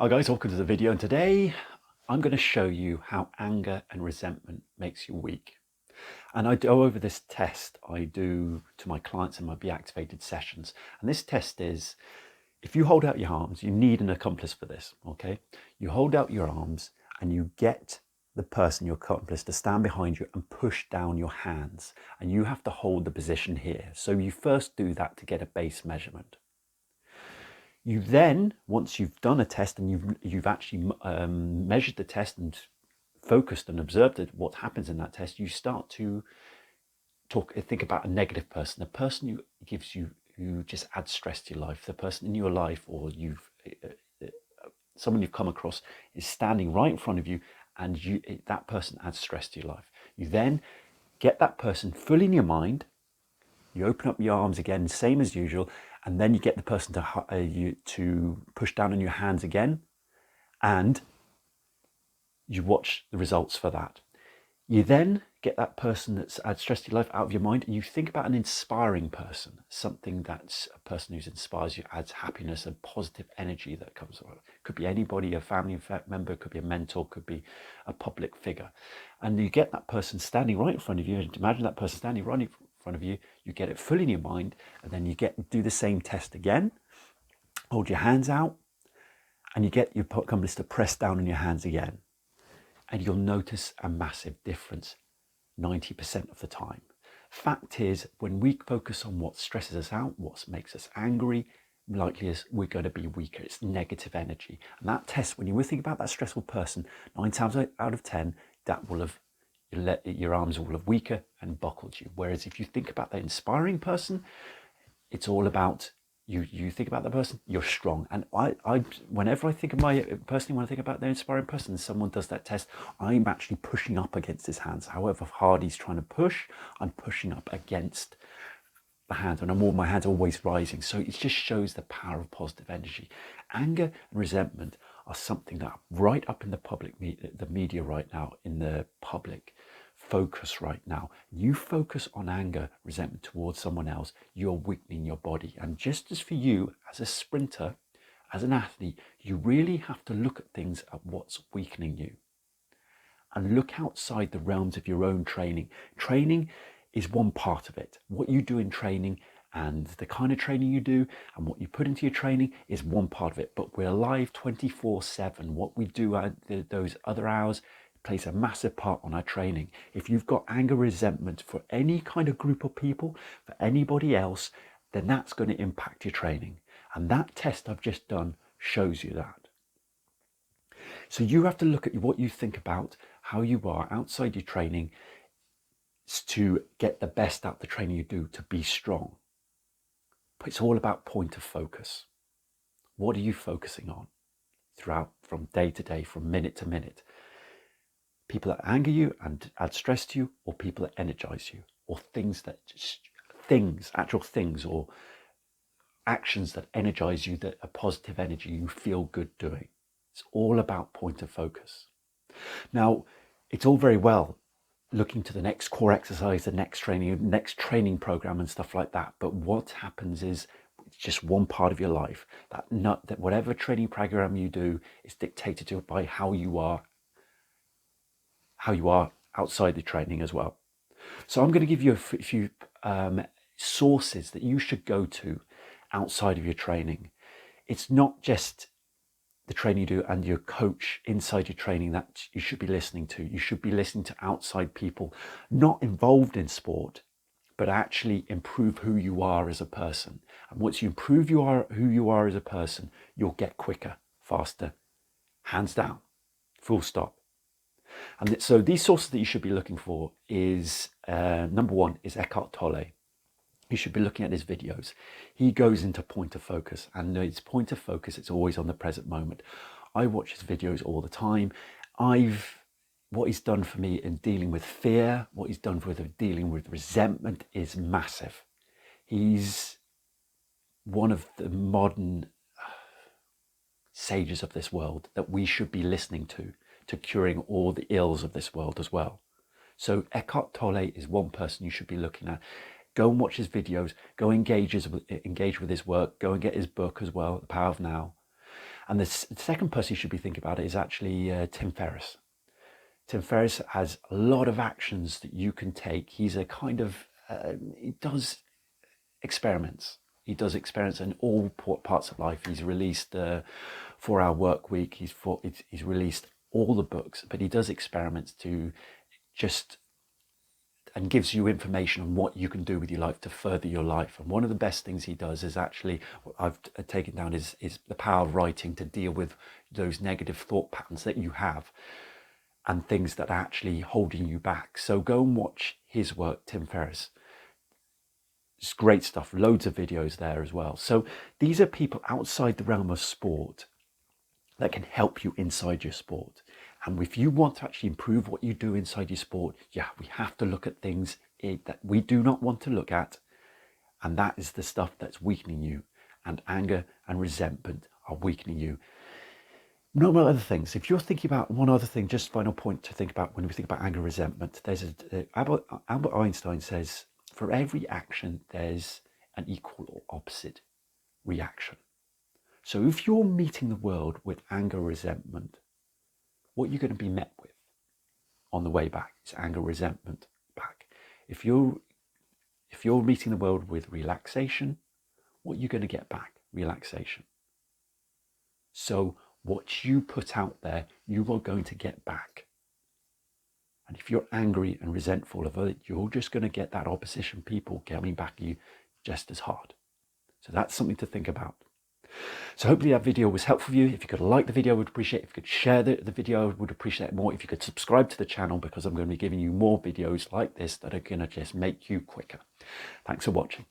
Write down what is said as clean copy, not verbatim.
Hi guys, welcome to the video, and today I'm going to show you how anger and resentment makes you weak. And I go over this test I do to my clients in my Be Activated sessions. And this test is, if you hold out your arms, you need an accomplice for this, okay? You hold out your arms and you get the person, your accomplice, to stand behind you and push down your hands. And you have to hold the position here. So you first do that to get a base measurement. You then, once you've done a test and you've actually measured the test and focused and observed what happens in that test, you start to think about a negative person, a person who just adds stress to your life, the person in your life, or someone you've come across is standing right in front of you, and that person adds stress to your life. You then get that person fully in your mind. You open up your arms again, same as usual, and then you get the person to push down on your hands again, and you watch the results for that. You then get that person that's adds stress to your life out of your mind, and you think about an inspiring person, something that's a person who inspires you, adds happiness and positive energy that comes around. Could be anybody, a family member, could be a mentor, could be a public figure. And you get that person standing right in front of you, and imagine that person standing right in front of you, you get it fully in your mind, and then you do the same test again, hold your hands out, and you get your accomplice to press down on your hands again. And you'll notice a massive difference 90% of the time. Fact is, when we focus on what stresses us out, what makes us angry, likely is we're going to be weaker. It's negative energy. And that test, when you think about that stressful person, 9 times out of 10, that will have your arms will have weaker and buckled you. Whereas if you think about that inspiring person, it's all about you think about the person, you're strong. And I whenever I think of when I think about the inspiring person, someone does that test, I'm actually pushing up against his hands. However hard he's trying to push, I'm pushing up against the hands, and my hands are always rising. So it just shows the power of positive energy. Anger and resentment are something that are right up in the media right now, in the public focus right now. You focus on anger, resentment towards someone else, you're weakening your body. And just as for you, as a sprinter, as an athlete, you really have to look at things at what's weakening you and look outside the realms of your own training. Training is one part of it. What you do in training and the kind of training you do and what you put into your training is one part of it. But we're live 24/7. What we do at those other hours plays a massive part on our training. If you've got anger, resentment for any kind of group of people, for anybody else, then that's going to impact your training. And that test I've just done shows you that. So you have to look at what you think about, how you are outside your training, to get the best out of the training you do, to be strong. But it's all about point of focus. What are you focusing on throughout, from day to day, from minute to minute? People that anger you and add stress to you, or people that energize you, or actual things or actions that energize you, that are positive energy, you feel good doing. It's all about point of focus. Now, it's all very well looking to the next core exercise, the next training program and stuff like that. But what happens is it's just one part of your life. That whatever training program you do is dictated to by how you are outside the training as well. So I'm going to give you a few sources that you should go to outside of your training. It's not just the training you do and your coach inside your training that you should be listening to. You should be listening to outside people, not involved in sport, but actually improve who you are as a person. And once you improve who you are as a person, you'll get quicker, faster, hands down, full stop. And so these sources that you should be looking for is, number one is Eckhart Tolle. You should be looking at his videos. He goes into point of focus, and his point of focus, it's always on the present moment. I watch his videos all the time. What he's done for me in dealing with fear, what he's done with dealing with resentment is massive. He's one of the modern sages of this world that we should be listening to curing all the ills of this world as well. So Eckhart Tolle is one person you should be looking at. Go and watch his videos, go engage with his work, go and get his book as well, The Power of Now. And the second person you should be thinking about is actually Tim Ferris. Tim Ferris has a lot of actions that you can take. He's a kind of, he does experiments. He does experiments in all parts of life. He's released 4-Hour Work Week. He's released all the books, but he does experiments to just, and gives you information on what you can do with your life to further your life. And one of the best things he does is actually, what I've taken down is the power of writing to deal with those negative thought patterns that you have and things that are actually holding you back. So go and watch his work, Tim Ferris. It's great stuff, loads of videos there as well. So these are people outside the realm of sport that can help you inside your sport. And if you want to actually improve what you do inside your sport, yeah, we have to look at things that we do not want to look at. And that is the stuff that's weakening you. And anger and resentment are weakening you. No other things. If you're thinking about one other thing, just final point to think about when we think about anger and resentment, there's Albert Einstein says, for every action, there's an equal or opposite reaction. So if you're meeting the world with anger, resentment, what you're going to be met with on the way back is anger, resentment back. If you're meeting the world with relaxation, what you're going to get back, relaxation. So what you put out there, you are going to get back. And if you're angry and resentful of it, you're just going to get that opposition people coming back at you just as hard. So that's something to think about. So hopefully that video was helpful for you. If you could like the video, I would appreciate it. If you could share the video, I would appreciate it more. If you could subscribe to the channel, because I'm going to be giving you more videos like this that are going to just make you quicker. Thanks for watching.